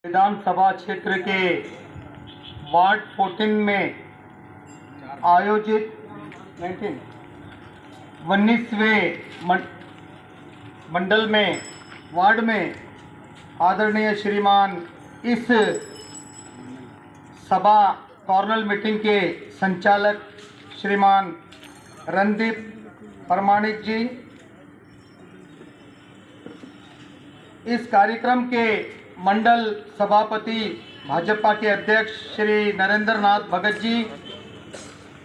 विधानसभा क्षेत्र के वार्ड 14 में आयोजित 19वें मंडल में वार्ड में आदरणीय श्रीमान इस सभा कॉर्नल मीटिंग के संचालक श्रीमान रणदीप प्रमाणिक जी, इस कार्यक्रम के मंडल सभापति भाजपा के अध्यक्ष श्री नरेंद्र नाथ भगत जी,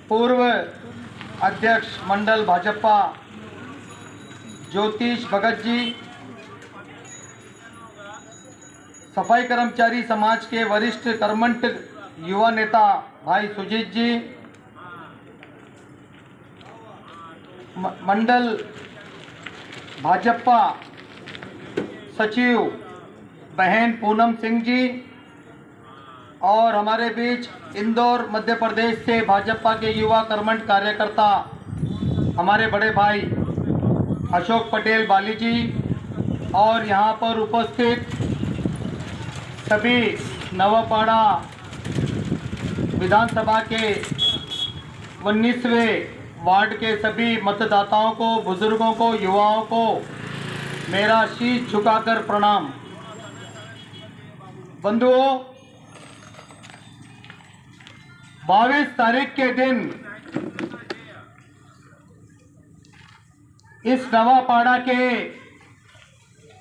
पूर्व अध्यक्ष मंडल भाजपा ज्योतिष भगत जी, सफाई कर्मचारी समाज के वरिष्ठ कर्मठ युवा नेता भाई सुजीत जी, मंडल भाजपा सचिव बहन पूनम सिंह जी, और हमारे बीच इंदौर मध्य प्रदेश से भाजपा के युवा कर्मठ कार्यकर्ता हमारे बड़े भाई अशोक पटेल बाली जी, और यहाँ पर उपस्थित सभी नवापाड़ा विधानसभा के 19वें वार्ड के सभी मतदाताओं को, बुजुर्गों को, युवाओं को मेरा शीश झुकाकर प्रणाम। बंधुओं, 22 तारीख के दिन इस नवापाड़ा के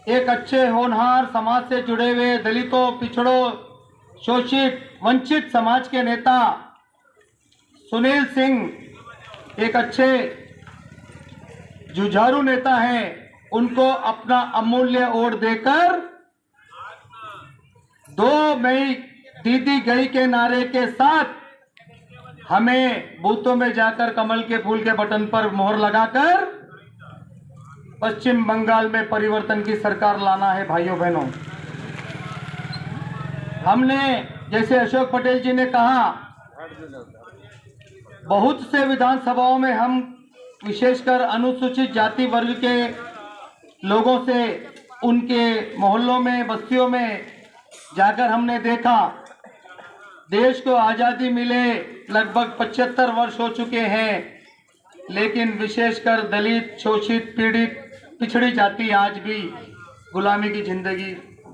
एक अच्छे होनहार समाज से जुड़े हुए दलितों, पिछड़ों, शोषित, वंचित समाज के नेता सुनील सिंह एक अच्छे जुझारू नेता हैं, उनको अपना अमूल्य वोट देकर 2 मई दीदी गई के नारे के साथ हमें बूथों में जाकर कमल के फूल के बटन पर मोहर लगाकर पश्चिम बंगाल में परिवर्तन की सरकार लाना है। भाइयों बहनों, हमने जैसे अशोक पटेल जी ने कहा, बहुत से विधानसभाओं में हम विशेषकर अनुसूचित जाति वर्ग के लोगों से उनके मोहल्लों में, बस्तियों में जाकर हमने देखा, देश को आज़ादी मिले लगभग 75 वर्ष हो चुके हैं, लेकिन विशेषकर दलित, शोषित, पीड़ित, पिछड़ी जाति आज भी गुलामी की जिंदगी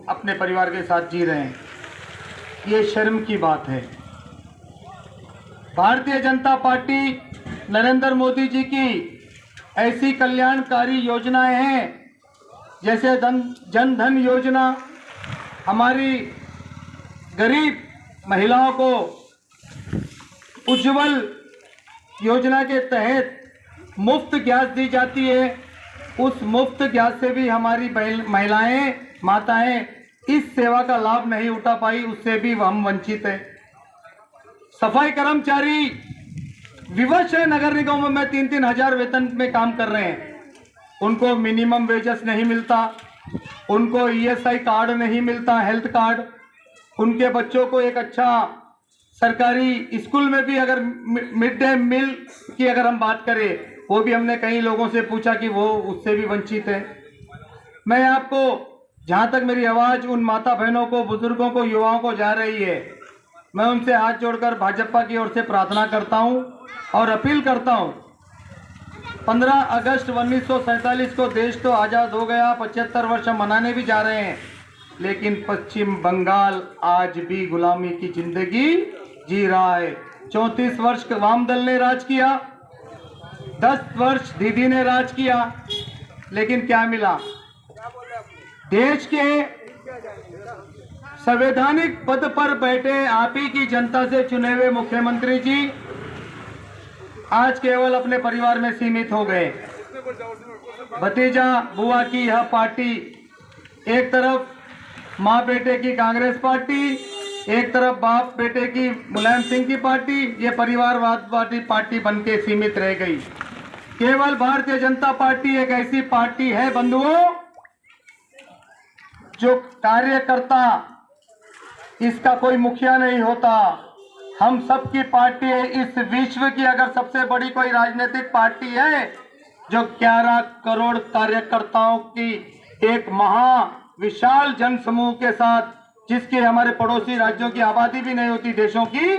अपने परिवार के साथ जी रहे हैं। ये शर्म की बात है। भारतीय जनता पार्टी नरेंद्र मोदी जी की ऐसी कल्याणकारी योजनाएं हैं, जैसे जन धन योजना, हमारी गरीब महिलाओं को उज्ज्वल योजना के तहत मुफ्त गैस दी जाती है। उस मुफ्त गैस से भी हमारी महिलाएं, माताएं इस सेवा का लाभ नहीं उठा पाई, उससे भी हम वंचित हैं। सफाई कर्मचारी विवश है, नगर निगमों में 3-3 हजार वेतन में काम कर रहे हैं, उनको मिनिमम वेजेस नहीं मिलता, उनको ईएसआई कार्ड नहीं मिलता, हेल्थ कार्ड, उनके बच्चों को एक अच्छा सरकारी स्कूल में भी अगर मिड डे मील की अगर हम बात करें, वो भी हमने कई लोगों से पूछा कि वो उससे भी वंचित है। मैं आपको, जहाँ तक मेरी आवाज़ उन माता बहनों को, बुजुर्गों को, युवाओं को जा रही है, मैं उनसे हाथ जोड़कर भाजपा की ओर से प्रार्थना करता हूँ और अपील करता हूँ। 15 अगस्त 1947 को देश तो आज़ाद हो गया, 75 वर्ष हम मनाने भी जा रहे हैं, लेकिन पश्चिम बंगाल आज भी गुलामी की जिंदगी जी रहा है। 34 वर्ष वाम दल ने राज किया, 10 वर्ष दीदी ने राज किया, लेकिन क्या मिला? देश के संवैधानिक पद पर बैठे आप ही की जनता से चुने हुए मुख्यमंत्री जी आज केवल अपने परिवार में सीमित हो गए। भतीजा बुआ की यह पार्टी, एक तरफ माँ बेटे की कांग्रेस पार्टी, एक तरफ बाप बेटे की मुलायम सिंह की पार्टी, ये परिवारवाद पार्टी बन के सीमित रह गई। केवल भारतीय जनता पार्टी एक ऐसी पार्टी है बंधुओं, जो कार्यकर्ता, इसका कोई मुखिया नहीं होता, हम सबकी पार्टी है। इस विश्व की अगर सबसे बड़ी कोई राजनीतिक पार्टी है जो 11 करोड़ कार्यकर्ताओं की एक महा विशाल जनसमूह के साथ जिसके हमारे पड़ोसी राज्यों की आबादी भी नहीं होती, देशों की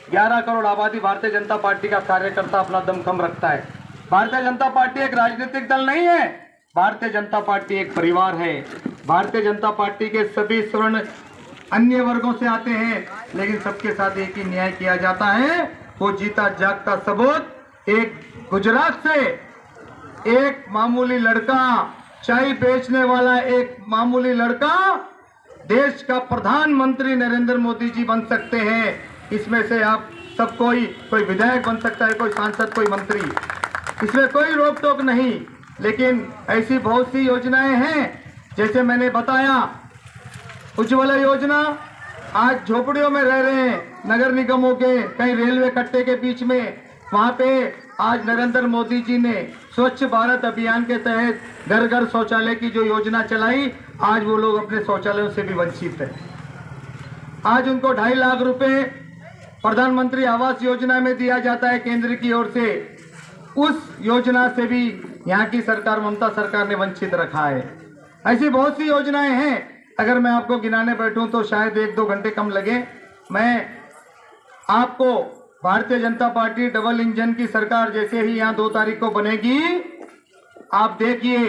11 करोड़ आबादी भारतीय जनता पार्टी का कार्यकर्ता अपना दमखम रखता है। भारतीय जनता पार्टी एक राजनीतिक दल नहीं है, भारतीय जनता पार्टी एक परिवार है। भारतीय जनता पार्टी के सभी स्वर्ण अन्य वर्गों से आते हैं, लेकिन सबके साथ एक ही न्याय किया जाता है। वो जीता जागता सबूत एक गुजरात से एक मामूली लड़का, चाय बेचने वाला एक मामूली लड़का देश का प्रधानमंत्री नरेंद्र मोदी जी बन सकते हैं। इसमें से आप सब कोई विधायक बन सकता है, कोई सांसद, कोई मंत्री, इसमें कोई रोक टोक नहीं। लेकिन ऐसी बहुत सी योजनाएं हैं, जैसे मैंने बताया उज्ज्वला योजना, आज झोपड़ियों में रह रहे हैं नगर निगमों के, कहीं रेलवे कट्टे के बीच में, वहां पे आज नरेंद्र मोदी जी ने स्वच्छ भारत अभियान के तहत घर घर शौचालय की जो योजना चलाई, आज वो लोग अपने शौचालयों से भी वंचित है। आज उनको 2.5 लाख रुपए प्रधानमंत्री आवास योजना में दिया जाता है केंद्र की ओर से, उस योजना से भी यहाँ की सरकार, ममता सरकार ने वंचित रखा है। ऐसी बहुत सी योजनाएं हैं, अगर मैं आपको गिनाने बैठूं तो शायद 1-2 घंटे कम लगे। मैं आपको Bharatiya Janata party double engine की सरकार जैसे ही यहाँ 2 तारीख को बनेगी, आप देखिए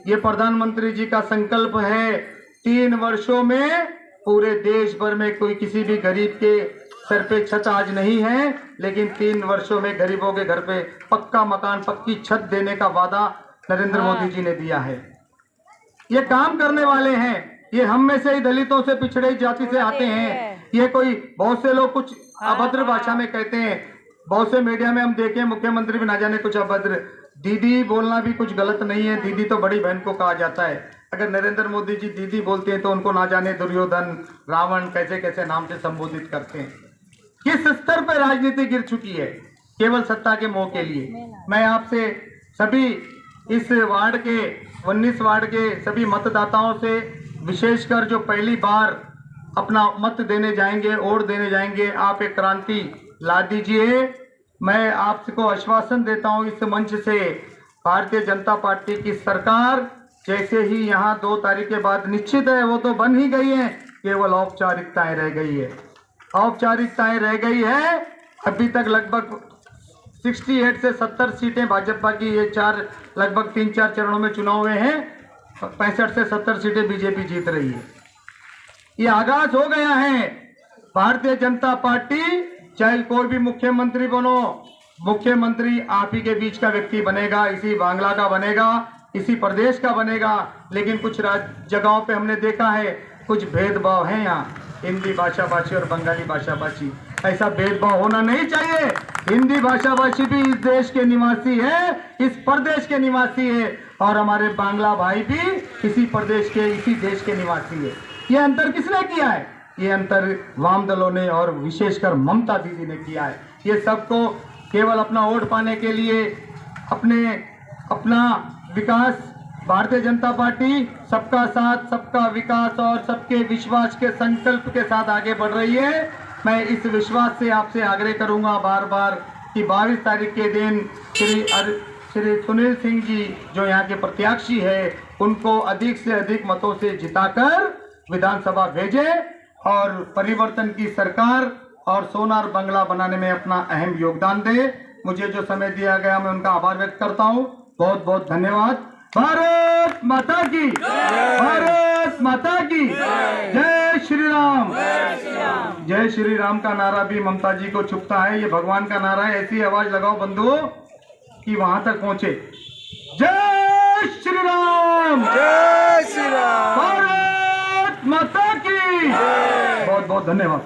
ये प्रधानमंत्री जी का संकल्प है 3 वर्षों में पूरे देश भर में कोई किसी भी गरीब के सर पे छत आज नहीं है, लेकिन 3 वर्षों में गरीबों के घर पे पक्का मकान, पक्की छत देने का वादा नरेंद्र मोदी जी ने दिया है। ये काम करने वाले हैं, ये हम में से ही दलितों से, पिछड़े जाति से आते हैं। ये कोई बहुत से लोग कुछ अभद्र भाषा में कहते हैं, बहुत से मीडिया में हम देखें मुख्यमंत्री भी ना जाने कुछ अभद्र, दीदी बोलना भी कुछ गलत नहीं है, दीदी तो बड़ी बहन को कहा जाता है। अगर नरेंद्र मोदी जी दीदी बोलते हैं तो उनको ना जाने दुर्योधन, रावण कैसे कैसे नाम से संबोधित करते हैं। किस स्तर पर राजनीति गिर चुकी है केवल सत्ता के मोह के लिए। मैं आपसे सभी इस वार्ड के 19 वार्ड के सभी मतदाताओं से, विशेषकर जो पहली बार अपना मत देने जाएंगे, वोट देने जाएंगे, आप एक क्रांति ला दीजिए। मैं आपको आश्वासन देता हूं इस मंच से, भारतीय जनता पार्टी की सरकार जैसे ही यहाँ 2 तारीख के बाद निश्चित है, वो तो बन ही गई है, केवल औपचारिकताएं रह गई है, औपचारिकताएं रह गई है। अभी तक लगभग 68 से 70 सीटें भाजपा की, ये लगभग 3-4 चरणों में चुनाव हुए हैं, 65 से 70 सीटें बीजेपी जीत रही है। ये आगाज हो गया है। भारतीय जनता पार्टी चाहे कोई भी मुख्यमंत्री बनो, मुख्यमंत्री आप ही के बीच का व्यक्ति बनेगा, इसी बांग्ला का बनेगा, इसी प्रदेश का बनेगा। लेकिन कुछ जगहों पे हमने देखा है कुछ भेदभाव है यहाँ, हिंदी भाषा भाषी और बंगाली भाषा भाषी, ऐसा भेदभाव होना नहीं चाहिए। हिंदी भाषा भाषी भी इस देश के निवासी है, इस प्रदेश के निवासी है, और हमारे बांग्ला भाई भी इसी प्रदेश के, इसी देश के निवासी है। ये अंतर किसने किया है? ये अंतर वाम दलों ने और विशेषकर ममता दीदी ने किया है। ये सबको केवल अपना वोट पाने के लिए अपना विकास, भारतीय जनता पार्टी सबका साथ, सबका विकास और सबके विश्वास के संकल्प के साथ आगे बढ़ रही है। मैं इस विश्वास से आपसे आग्रह करूंगा बार बार कि 22 तारीख के दिन श्री सुनील सिंह जी जो यहाँ के प्रत्याशी है, उनको अधिक से अधिक मतों से जिताकर विधानसभा भेजे और परिवर्तन की सरकार और सोनार बंगला बनाने में अपना अहम योगदान दे। मुझे जो समय दिया गया मैं उनका आभार व्यक्त करता हूँ। बहुत बहुत धन्यवाद। भारत माता की, भारत माता की जय श्री राम। जय श्री राम का नारा भी ममता जी को चुभता है, ये भगवान का नारा है। ऐसी आवाज लगाओ बंधुओं कि वहां तक पहुंचे। जय श्री राम, जय श्री राम, भारत माता की। बहुत बहुत धन्यवाद।